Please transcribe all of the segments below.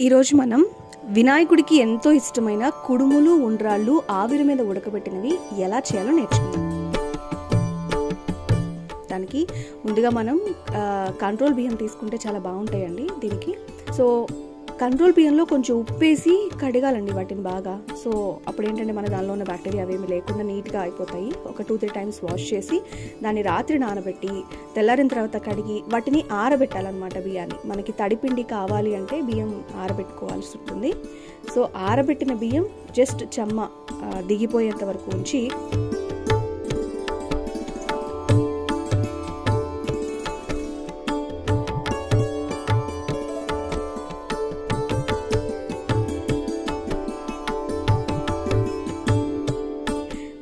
ఈరోజు మనం వినాయకుడికి ఎంతో ఇష్టమైన కుడుములు ఉండ్రాళ్ళు ఆవిరి మీద ఉడకబెట్టినవి ఎలా చేయాలో నేర్చుకుందాం. దానికి ముందుగా మనం కంట్రోల్ బియ్యం తీసుకుంటే చాలా బాగుంటాయండి దీనికి. సో కంట్రోల్ బియ్యంలో కొంచెం ఉప్పేసి కడగాలండి వాటిని బాగా. సో అప్పుడు ఏంటంటే మన దానిలో ఉన్న బ్యాక్టీరియా అవేమి లేకుండా నీట్గా అయిపోతాయి. ఒక 2-3 టైమ్స్ వాష్ చేసి దాన్ని రాత్రి నానబెట్టి తెల్లారిన తర్వాత కడిగి వాటిని ఆరబెట్టాలన్నమాట. బియ్యాన్ని మనకి తడిపిండి కావాలి అంటే బియ్యం ఆరబెట్టుకోవాల్సి ఉంటుంది. సో ఆరబెట్టిన బియ్యం జస్ట్ చెమ్మ దిగిపోయేంత వరకు ఉంచి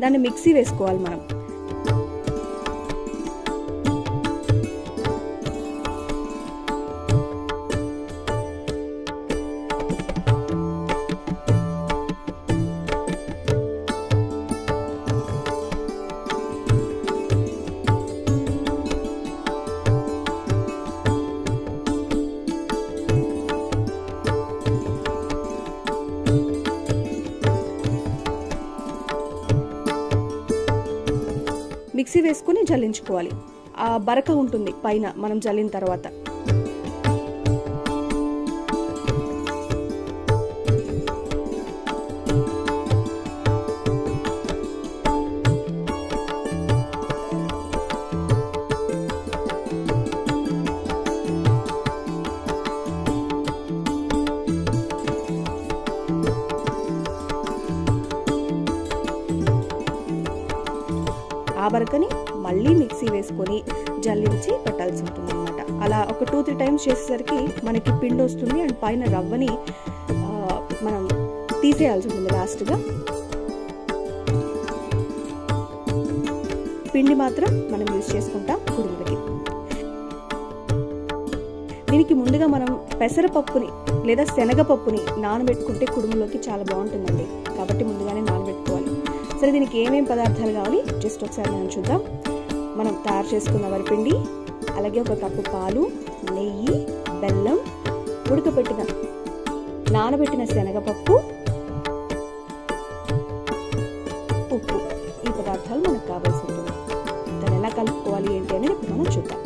దాన్ని మిక్సీ వేసుకోవాలి మనం. మిక్సీ వేసుకుని జల్లించుకోవాలి. ఆ బరక ఉంటుంది పైన మనం జల్లిన తర్వాత. ఆ బరకని మళ్ళీ మిక్సీ వేసుకొని జల్లించి పెట్టాల్సి ఉంటుంది అనమాట. అలా ఒక 2-3 టైమ్స్ చేసేసరికి మనకి పిండి వస్తుంది. అండ్ పైన రవ్వని మనం తీసేయాల్సి ఉంటుంది లాస్ట్గా. పిండి మాత్రం మనం యూజ్ చేసుకుంటాం కుడుములకి. దీనికి ముందుగా మనం పెసరపప్పుని లేదా శనగపప్పుని నానబెట్టుకుంటే కుడుములోకి చాలా బాగుంటుందండి. కాబట్టి ముందుగానే నానబెట్టుకోవాలి. సరే, దీనికి ఏమేమి పదార్థాలు కావాలి జస్ట్ ఒకసారి మనం చూద్దాం. మనం తయారు చేసుకున్న వరిపిండి, అలాగే 1 కప్పు పాలు, నెయ్యి, బెల్లం, ఉడకబెట్టిన నానబెట్టిన శనగపప్పు, ఉప్పు. ఈ పదార్థాలు మనకు కావాల్సి ఉంటుంది. దాన్ని ఎలా కలుపుకోవాలి ఏంటి అనేది ఇప్పుడు మనం చూద్దాం.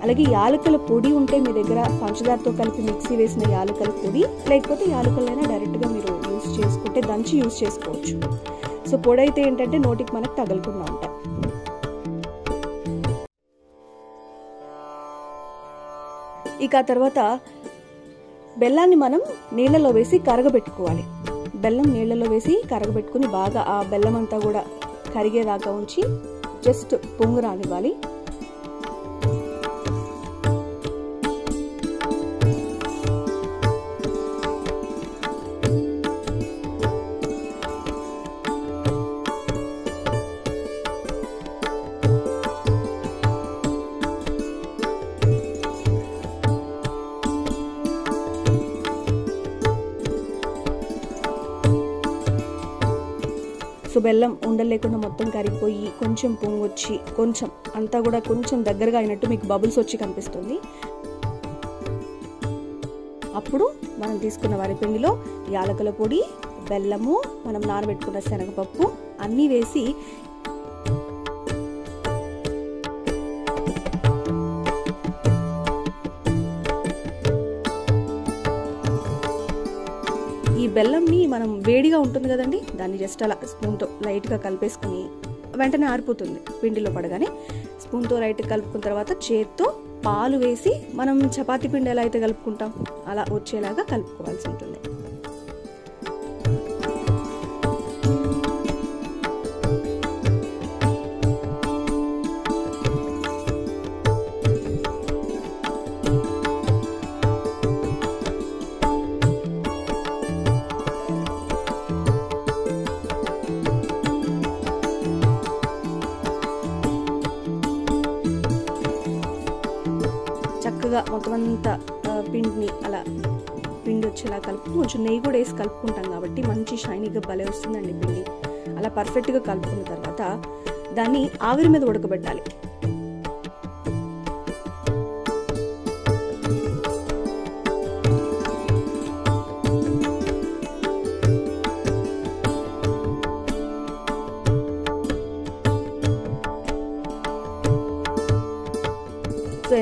అలాగే యాలకుల పొడి ఉంటే మీ దగ్గర పంచదారతో కలిపి మిక్సీ వేసిన యాలకుల పొడి, లేకపోతే యాలకులైనా డైరెక్ట్గా మీరు యూజ్ చేసుకుంటే దంచి యూజ్ చేసుకోవచ్చు. సో పొడి అయితే ఏంటంటే నోటికి మనకు తగలకుండా ఉంటాయి. ఇక తర్వాత బెల్లాన్ని మనం నీళ్ళలో వేసి కరగబెట్టుకోవాలి. బెల్లం నీళ్ళలో వేసి కరగబెట్టుకుని బాగా ఆ బెల్లం అంతా కూడా కరిగేదాకా ఉంచి జస్ట్ పొంగు రానివ్వాలి. సో బెల్లం ఉండలు లేకుండా మొత్తం కరిగిపోయి కొంచెం పొంగు వచ్చి కొంచెం అంతా కూడా కొంచెం దగ్గరగా అయినట్టు మీకు బబుల్స్ వచ్చి కనిపిస్తుంది. అప్పుడు మనం తీసుకున్న వరిపిండిలో యాలకుల పొడి, బెల్లము, మనం నానబెట్టుకున్న శనగపప్పు అన్నీ వేసి ఈ బెల్లంని మనం వేడిగా ఉంటుంది కదండి, దాన్ని జస్ట్ అలా స్పూన్తో లైట్గా కలిపేసుకుని వెంటనే ఆరిపోతుంది. పిండిలో పడగానే స్పూన్తో లైట్గా కలుపుకున్న తర్వాత చేత్తో పాలు వేసి మనం చపాతీ పిండి ఎలా అయితే కలుపుకుంటాం అలా వచ్చేలాగా కలుపుకోవాల్సి ఉంటుంది. చక్కగా మొత్తం అంతా పిండిని అలా పిండి వచ్చేలా కలుపు, కొంచెం నెయ్యి కూడా వేసి కలుపుకుంటాం కాబట్టి మంచి షైనీగా భలే వస్తుందండి పిండి. అలా పర్ఫెక్ట్గా కలుపుకున్న తర్వాత దాన్ని ఆవిరి మీద ఉడకబెట్టాలి.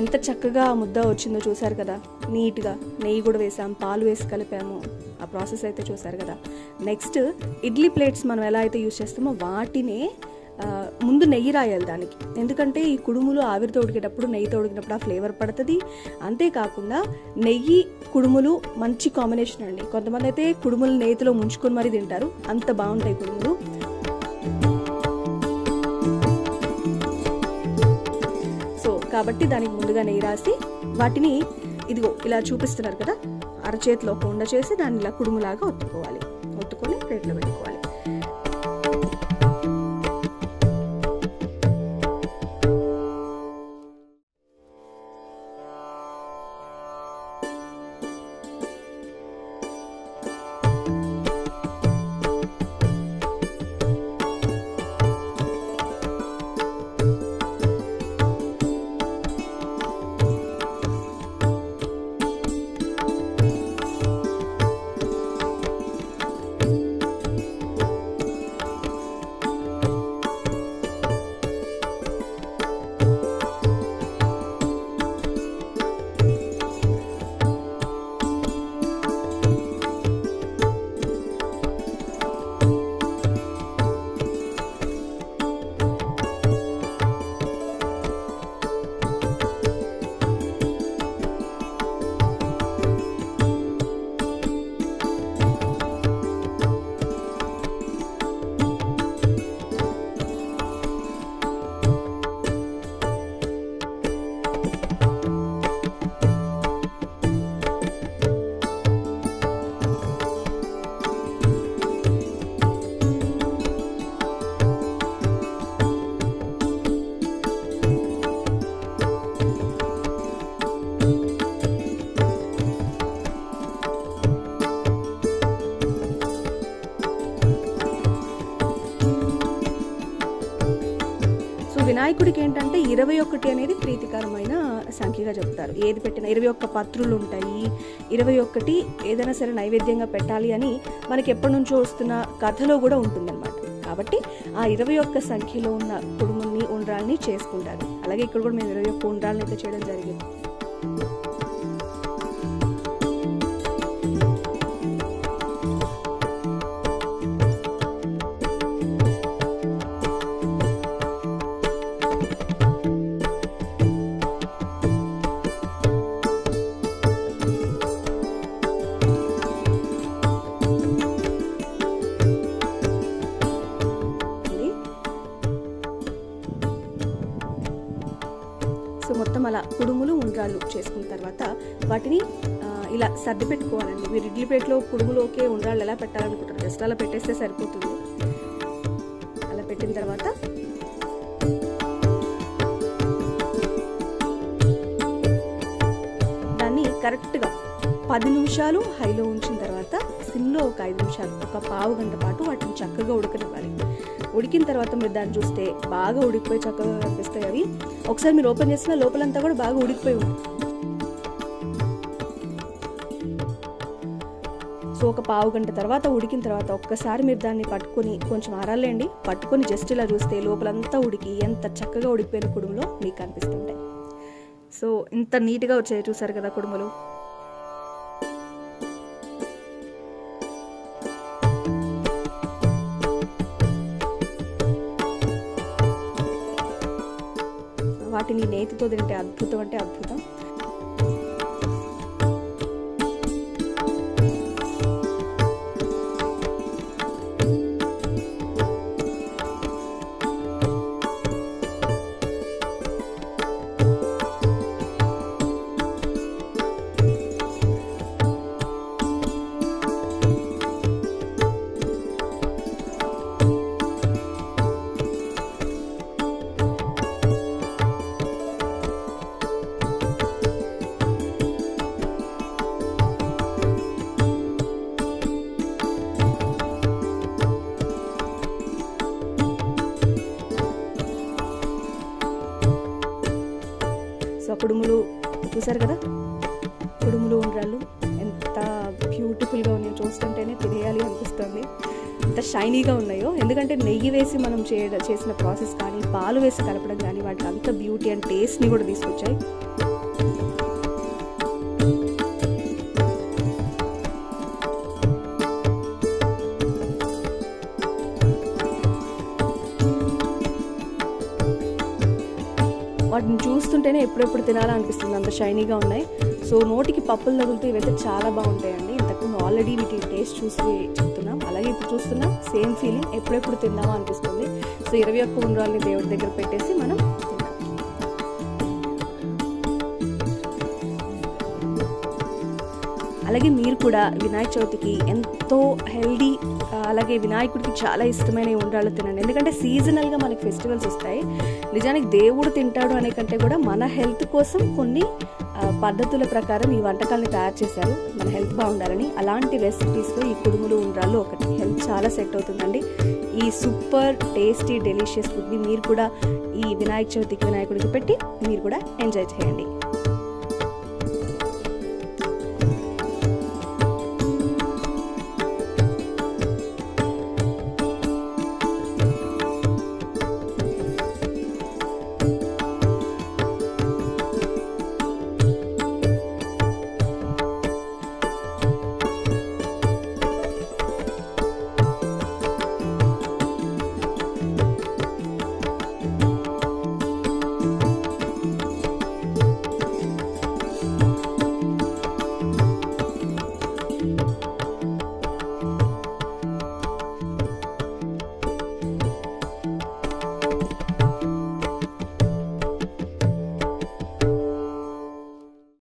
ఎంత చక్కగా ముద్ద వచ్చిందో చూసారు కదా, నీట్గా. నెయ్యి కూడా వేసాం, పాలు వేసి కలిపాము. ఆ ప్రాసెస్ అయితే చూసారు కదా. నెక్స్ట్ ఇడ్లీ ప్లేట్స్ మనం ఎలా అయితే యూజ్ చేస్తామో వాటినే ముందు నెయ్యి రాయాలి దానికి. ఎందుకంటే ఈ కుడుములు ఆవిరితో ఉడికేటప్పుడు, నెయ్యితో ఉడికినప్పుడు ఆ ఫ్లేవర్ పడుతుంది. అంతేకాకుండా నెయ్యి కుడుములు మంచి కాంబినేషన్ అండి. కొంతమంది అయితే కుడుములు నెయ్యిలో ముంచుకొని మరీ తింటారు, అంత బాగుంటాయి కుడుములు. సో కాబట్టి దానికి ముందుగా నెయ్యి రాసి వాటిని ఇదిగో ఇలా చూపిస్తున్నారు కదా, అరచేతిలో ఒక ఉండ చేసి దాన్ని ఇలా కుడుములాగా ఒత్తుకోవాలి. ఒత్తుకొని ప్లేట్లో పెట్టుకోవాలి. వినాయకుడికి ఏంటంటే 21 అనేది ప్రీతికరమైన సంఖ్యగా చెప్తారు. ఏది పెట్టినా 21 పత్రులు ఉంటాయి. 21 ఏదైనా సరే నైవేద్యంగా పెట్టాలి అని మనకి ఎప్పటి నుంచో వస్తున్న కథలో కూడా ఉంటుందన్నమాట. కాబట్టి ఆ 21 సంఖ్యలో ఉన్న కుడుముల్ని, ఉండ్రాల్ని చేసుకుంటారు. అలాగే ఇక్కడ కూడా మేము 21 ఉండ్రాల్ని అయితే చేయడం జరిగింది. సో మొత్తం అలా కుడుములు, ఉండ్రాళ్ళు చేసుకున్న తర్వాత వాటిని ఇలా సర్ది పెట్టుకోవాలండి. మీరు ఇడ్లీ ప్లేట్లో కుడుములు ఓకే, ఉండ్రాళ్ళు ఎలా పెట్టాలనుకుంటారు, జస్ట్ అలా పెట్టేస్తే సరిపోతుంది. అలా పెట్టిన తర్వాత దాన్ని కరెక్ట్గా 10 నిమిషాలు హైలో ఉంచిన తర్వాత సిమ్లో ఒక 5 నిమిషాలు, ఒక పావు గంట పాటు వాటిని చక్కగా ఉడకనివ్వాలి. ఉడికిన తర్వాత మీరు దాన్ని చూస్తే బాగా ఉడికిపోయి చక్కగా కనిపిస్తాయి అవి. ఒకసారి మీరు ఓపెన్ చేసిన లోపలంతా కూడా బాగా ఉడికిపోయి ఉంటుంది. సో ఒక పావు గంట తర్వాత ఉడికిన తర్వాత ఒక్కసారి మీరు దాన్ని పట్టుకొని కొంచెం ఆరాలేండి, పట్టుకొని జస్ట్ ఇలా చూస్తే లోపలంతా ఉడికి ఎంత చక్కగా ఉడికిపోయిన కుడుములో మీకు కనిపిస్తుంటాయి. సో ఇంత నీట్గా వచ్చాయి చూసారు కదా కుడుములు. వాటిని నేతితో తింటే అద్భుతం అంటే అద్భుతం. సో కుడుములు చూసారు కదా, కుడుములు, ఉండ్రాళ్ళు ఎంత బ్యూటిఫుల్గా ఉన్నాయో, చూస్తుంటేనే తినేయాలి అనిపిస్తుంది. ఎంత షైనీగా ఉన్నాయో, ఎందుకంటే నెయ్యి వేసి మనం చేసిన ప్రాసెస్ కానీ, పాలు వేసి కలపడం కానీ వాటికి అంత బ్యూటీ అండ్ టేస్ట్ని కూడా తీసుకొచ్చాయి. వీటిని చూస్తుంటేనే ఎప్పుడెప్పుడు తినాలనిపిస్తుంది, అంత షైనీగా ఉన్నాయి. సో నోటికి పప్పులు తగులుతూ ఇవైతే చాలా బాగుంటాయండి. ఇంతకుముందు ఆల్రెడీ వీటి టేస్ట్ చూసి చెప్తున్నాం, అలాగే ఇప్పుడు చూస్తున్నాం సేమ్ ఫీలింగ్, ఎప్పుడెప్పుడు తిందామా అనిపిస్తుంది. సో 21 ఉండ్రాలని దేవుడి దగ్గర పెట్టేసి మనం తిన్నాం. అలాగే మీరు కూడా వినాయక చవితికి ఎంతో హెల్దీ, అలాగే వినాయకుడికి చాలా ఇష్టమైన ఉండ్రాళ్ళు తినండి. ఎందుకంటే సీజనల్గా మనకి ఫెస్టివల్స్ వస్తాయి. నిజానికి దేవుడు తింటాడు అనే కంటే కూడా మన హెల్త్ కోసం కొన్ని పద్ధతుల ప్రకారం ఈ వంటకాలని తయారు చేశారు, మన హెల్త్ బాగుండాలని. అలాంటి రెసిపీస్లో ఈ కుడుములు ఉండ్రాళ్ళు ఒకటి. హెల్త్ చాలా సెట్ అవుతుందండి. ఈ సూపర్ టేస్టీ డెలిషియస్ ఫుడ్ని మీరు కూడా ఈ వినాయక చవితికి వినాయకుడికి పెట్టి మీరు కూడా ఎంజాయ్ చేయండి.